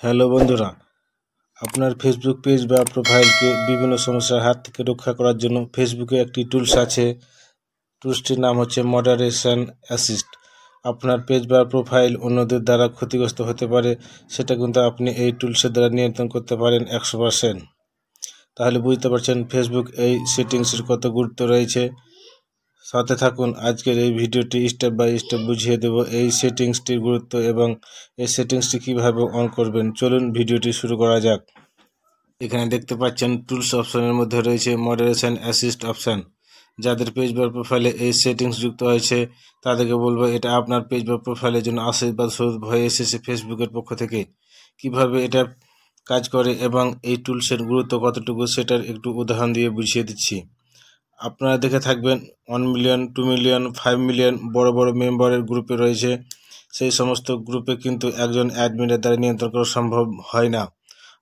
Hello বন্ধুরা, আপনার Facebook page বা প্রোফাইলকে বিভিন্ন সমস্যার হাত থেকে রক্ষা করার জন্য ফেসবুকে একটি টুলস আছে। টুলসটির নাম হচ্ছে মডারেশন অ্যাসিস্ট। আপনার পেজ বা প্রোফাইল অন্যদের দ্বারা ক্ষতিগ্রস্ত হতে পারে, সেটা কিন্তু আপনি এই টুলসের দ্বারা নিয়ন্ত্রণ করতে পারেন 100%। তাহলে বুঝতে পারছেন ফেসবুক এই সেটিংসের কত গুরুত্ব রয়েছে। সাথে থাকুন, আজকের এই ভিডিওটি স্টেপ বাই স্টেপ বুঝিয়ে দেব এই সেটিংসটির গুরুত্ব এবং এই সেটিংসটি কিভাবে অন করবেন। চলুন ভিডিওটি শুরু করা যাক। এখানে দেখতে পাচ্ছেন টুলস অপশনের মধ্যে রয়েছে মডারেশন অ্যাসিস্ট অপশন। যাদের পেজ বা প্রোফাইলে এই সেটিংস যুক্ত হয়েছে তাদেরকে বলবো এটা আপনার পেজ বা প্রোফাইলের জন্য আশীর্বাদ স্বরূপ হয়ে এসেছে ফেসবুকের পক্ষ থেকে। কিভাবে এটা কাজ করে এবং এই টুলসের গুরুত্ব কতটুকু সেটার একটু উদাহরণ দিয়ে বুঝিয়ে দিচ্ছি। আপনারা দেখে থাকবেন 1 মিলিয়ন, 2 মিলিয়ন, 5 মিলিয়ন বড় বড় মেম্বারের গ্রুপে রয়েছে। সেই সমস্ত গ্রুপে কিন্তু একজন অ্যাডমিনের দ্বারা নিয়ন্ত্রণ করা সম্ভব হয় না।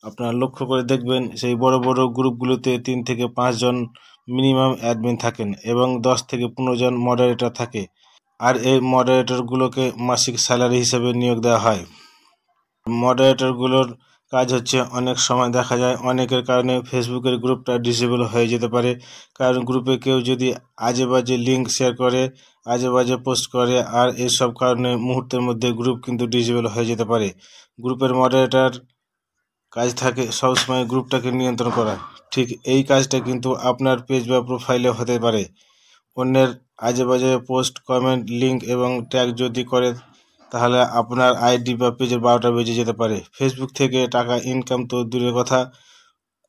আপনারা লক্ষ্য করে দেখবেন সেই বড় বড় গ্রুপগুলোতে 3 থেকে 5 জন মিনিমাম অ্যাডমিন থাকেন এবং 10 থেকে 15 জন মডারেটর থাকে। আর এই মডারেটরগুলোকে মাসিক স্যালারি হিসেবে নিয়োগ দেওয়া হয়। মডারেটরগুলোর কাজ হচ্ছে অনেক সময় দেখা যায় অনেকের কারণে ফেসবুকের গ্রুপটা ডিসেবল হয়ে যেতে পারে। কারণ গ্রুপে কেউ যদি আজে বাজে লিঙ্ক শেয়ার করে, আজে বাজে পোস্ট করে, আর এইসব কারণে মুহূর্তের মধ্যে গ্রুপ কিন্তু ডিসেবল হয়ে যেতে পারে। গ্রুপের মডারেটর কাজ থাকে সবসময় গ্রুপটাকে নিয়ন্ত্রণ করা। ঠিক এই কাজটা কিন্তু আপনার পেজ বা প্রোফাইলে হতে পারে। অন্যের আজে বাজে পোস্ট, কমেন্ট, লিঙ্ক এবং ট্যাগ যদি করে তাহলে আপনার আইডি বা পেজের 12টা বেজে যেতে পারে। ফেসবুক থেকে টাকা ইনকাম তো দূরের কথা,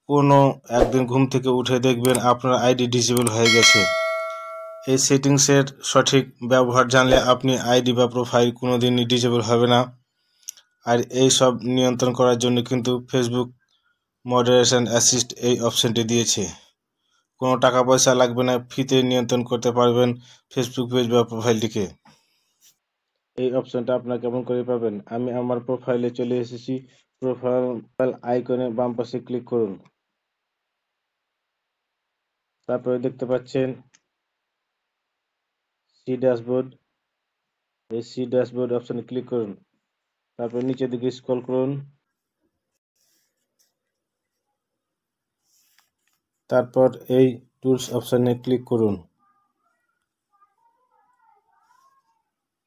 কোনো একদিন ঘুম থেকে উঠে দেখবেন আপনার আইডি ডিসেবল হয়ে গেছে। এই সেটিংসের সঠিক ব্যবহার জানলে আপনি আইডি বা প্রোফাইল কোনোদিনই ডিসেবল হবে না। আর এই সব নিয়ন্ত্রণ করার জন্য কিন্তু ফেসবুক মডারেশন অ্যাসিস্ট এই অপশনটি দিয়েছে। কোনো টাকা পয়সা লাগবে না, ফ্রিতে নিয়ন্ত্রণ করতে পারবেন ফেসবুক পেজ বা প্রোফাইলটিকে। এই অপশনটা আপনারা কেমন করে পাবেন? আমি আমার প্রোফাইলে চলে এসেছি। প্রোফাইল আইকনে বাম পাশে ক্লিক করুন। তারপরে দেখতে পাচ্ছেন সি ড্যাশবোর্ড। এই সি ড্যাশবোর্ড অপশনে ক্লিক করুন। তারপর নিচের দিকে স্ক্রল করুন। তারপর এই টুলস অপশনে ক্লিক করুন।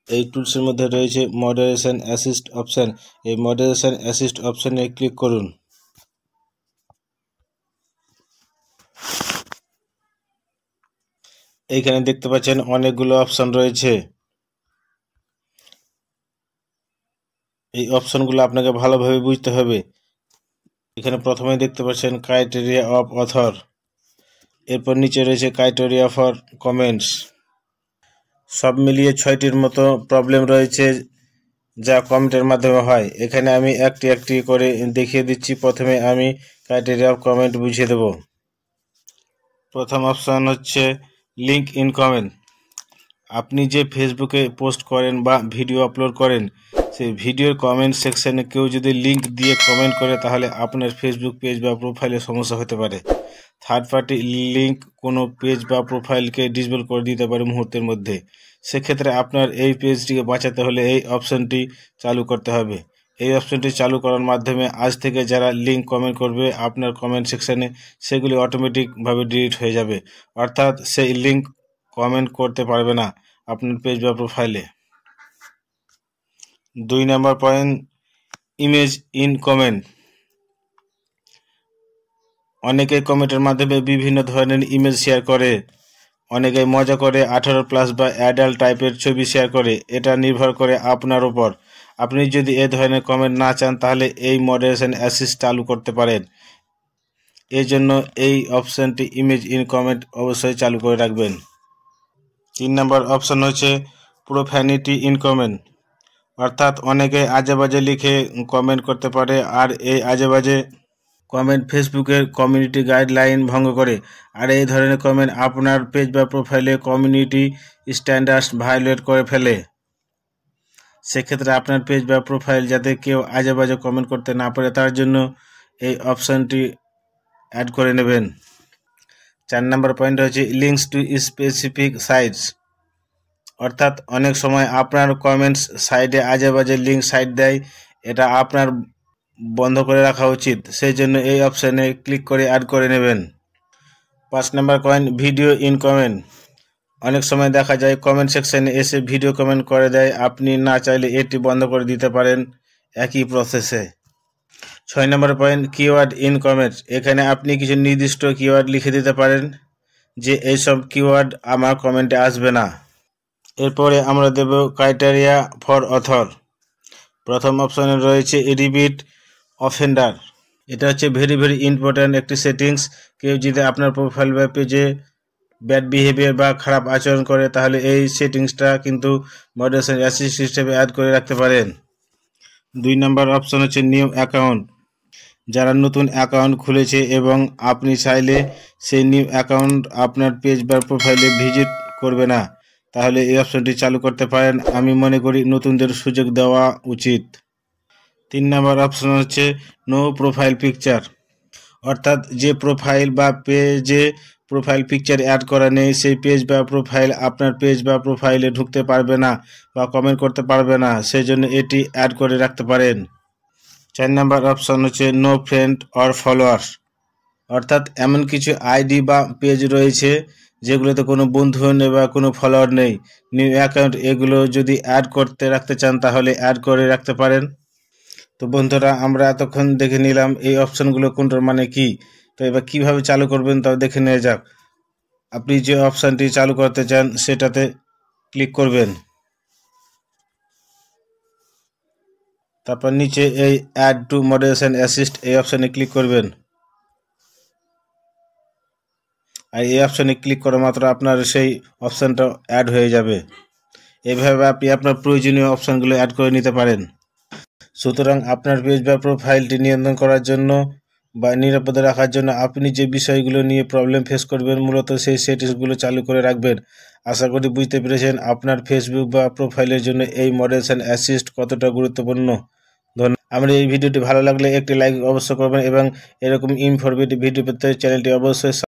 এই টুলসের মধ্যে রয়েছে মডারেশন অ্যাসিস্ট অপশন। এই মডারেশন অ্যাসিস্ট অপশনে ক্লিক করুন। এইখানে দেখতে পাচ্ছেন অনেকগুলো অপশন রয়েছে। এই অপশনগুলো আপনাকে ভালোভাবে বুঝতে হবে। এখানে প্রথমে দেখতে পাচ্ছেন ক্রাইটেরিয়া অফ অথর, এরপর নিচে রয়েছে ক্রাইটেরিয়া ফর কমেন্টস। সব মিলিয়ে 6টির মতো প্রবলেম রয়েছে যা কমেন্টের মাধ্যমে হয়। এখানে আমি একটি একটি করে দেখিয়ে দিচ্ছি। প্রথমে আমি ক্রাইটেরিয়া অফ কমেন্ট বুঝিয়ে দেব। প্রথম অপশন হচ্ছে লিঙ্ক ইন কমেন্ট। আপনি যে ফেসবুকে পোস্ট করেন বা ভিডিও আপলোড করেন, সেই ভিডিওর কমেন্ট সেকশনে কেউ যদি লিঙ্ক দিয়ে কমেন্ট করে তাহলে আপনার ফেসবুক পেজ বা প্রোফাইলে সমস্যা হতে পারে। থার্ড পার্টি লিঙ্ক কোনো পেজ বা প্রোফাইলকে ডিসেবল করে দিতে পারে মুহূর্তের মধ্যে। সেক্ষেত্রে আপনার এই পেজটিকে বাঁচাতে হলে এই অপশনটি চালু করতে হবে। এই অপশনটি চালু করার মাধ্যমে আজ থেকে যারা লিঙ্ক কমেন্ট করবে আপনার কমেন্ট সেকশনে, সেগুলি অটোমেটিকভাবে ডিলিট হয়ে যাবে। অর্থাৎ সেই লিঙ্ক কমেন্ট করতে পারবে না আপনার পেজ বা প্রোফাইলে। 2 নম্বর পয়েন্ট, ইমেজ ইন কমেন্ট। অনেকে কমেন্টের মাধ্যমে বিভিন্ন ধরনের ইমেজ শেয়ার করে। অনেকে মজা করে 18+ বা অ্যাডাল্ট টাইপের ছবি শেয়ার করে। এটা নির্ভর করে আপনার উপর। আপনি যদি এ ধরনের কমেন্ট না চান তাহলে এই মডারেশন অ্যাসিস্ট চালু করতে পারেন। এই জন্য এই অপশনটি ইমেজ ইন কমেন্ট অবশ্যই চালু করে রাখবেন। 3 নম্বর অপশন হচ্ছে প্রোফ্যানিটি ইন কমেন্ট। অর্থাৎ অনেকে আজে বাজে লিখে কমেন্ট করতে পারে, আর এই আজে বাজে কমেন্ট ফেসবুকের কমিউনিটি গাইডলাইন ভঙ্গ করে। আর এই ধরনের কমেন্ট আপনার পেজ বা প্রোফাইলে কমিউনিটি স্ট্যান্ডার্ডস ভায়োলেট করে ফেলে। সেক্ষেত্রে আপনার পেজ বা প্রোফাইল যাতে কেউ আজে বাজে কমেন্ট করতে না পারে তার জন্য এই অপশানটি অ্যাড করে নেবেন। 4 নম্বর পয়েন্ট হচ্ছে লিঙ্কস টু স্পেসিফিক সাইটস। অর্থাৎ অনেক সময় আপনার কমেন্টস সাইডে আজে বাজে লিঙ্ক সাইট দেয়। এটা আপনার বন্ধ করে রাখা উচিত, সেই জন্য এই অপশানে ক্লিক করে অ্যাড করে নেবেন। 5 নম্বর পয়েন্ট, ভিডিও ইন কমেন্ট। অনেক সময় দেখা যায় কমেন্ট সেকশানে এসে ভিডিও কমেন্ট করে দেয়, আপনি না চাইলে এটি বন্ধ করে দিতে পারেন একই প্রসেসে। 6 নম্বর পয়েন্ট, কিওয়ার্ড ইন কমেন্ট। এখানে আপনি কিছু নির্দিষ্ট কিওয়ার্ড লিখে দিতে পারেন যে এইসব কিওয়ার্ড আমার কমেন্টে আসবে না। এরপরে আমরা দেব ক্রাইটেরিয়া ফর অথর। প্রথম অপশানে রয়েছে রিপিট অফেন্ডার। এটা হচ্ছে ভেরি ইম্পর্ট্যান্ট একটি সেটিংস। কেউ যদি আপনার প্রোফাইল বা পেজে ব্যাড বিহেভিয়ার বা খারাপ আচরণ করে তাহলে এই সেটিংসটা কিন্তু মডারেশন অ্যাসিস্ট হিসেবে অ্যাড করে রাখতে পারেন। 2 নম্বর অপশন হচ্ছে নিউ অ্যাকাউন্ট। যারা নতুন অ্যাকাউন্ট খুলেছে এবং আপনি চাইলে সেই নিউ অ্যাকাউন্ট আপনার পেজ বা প্রোফাইলে ভিজিট করবে না, তাহলে এই অপশনটি চালু করতে পারেন। আমি মনে করি নতুনদের সুযোগ দেওয়া উচিত। 3 নম্বর অপশন হচ্ছে নো প্রোফাইল পিকচার। অর্থাৎ যে প্রোফাইল বা পেজে প্রোফাইল পিকচার অ্যাড করা নেই সেই পেজ বা প্রোফাইল আপনার পেজ বা প্রোফাইলে ঢুকতে পারবে না বা কমেন্ট করতে পারবে না, সেই জন্য এটি অ্যাড করে রাখতে পারেন। 4 নম্বর অপশন হচ্ছে নো ফ্রেন্ড অর ফলোয়ার্স। অর্থাৎ এমন কিছু আইডি বা পেজ রয়েছে যেগুলোতে কোনো বন্ধু নেই বা কোনো ফলোয়ার নেই, নিউ অ্যাকাউন্ট, এগুলো যদি অ্যাড করতে রাখতে চান তাহলে অ্যাড করে রাখতে পারেন। তো বন্ধুরা, আমরা এতক্ষণ দেখে নিলাম এই অপশানগুলো কোনটার মানে কি। তো এবার কিভাবে চালু করবেন তাও দেখে নেওয়া যাক। আপনি যে অপশানটি চালু করতে চান সেটাতে ক্লিক করবেন, তারপর নিচে এই অ্যাড টু মডারেশন অ্যাসিস্ট এই অপশানে ক্লিক করবেন। আর এই অপশানে ক্লিক করা মাত্র আপনার সেই অপশানটা অ্যাড হয়ে যাবে। এভাবে আপনি আপনার প্রয়োজনীয় অপশানগুলো অ্যাড করে নিতে পারেন। সুতরাং আপনার পেজ বা প্রোফাইলটি নিয়ন্ত্রণ করার জন্য বা নিরাপদে রাখার জন্য আপনি যে বিষয়গুলো নিয়ে প্রবলেম ফেস করবেন মূলত সেই সেটিংসগুলো চালু করে রাখবেন। আশা করি বুঝতে পেরেছেন আপনার ফেসবুক বা প্রোফাইলের জন্য এই মডারেশন অ্যাসিস্ট কতটা গুরুত্বপূর্ণ। আমার এই ভিডিওটি ভালো লাগলে একটি লাইক অবশ্যই করবেন এবং এরকম ইনফরমেটিভ ভিডিও পেতে চ্যানেলটি অবশ্যই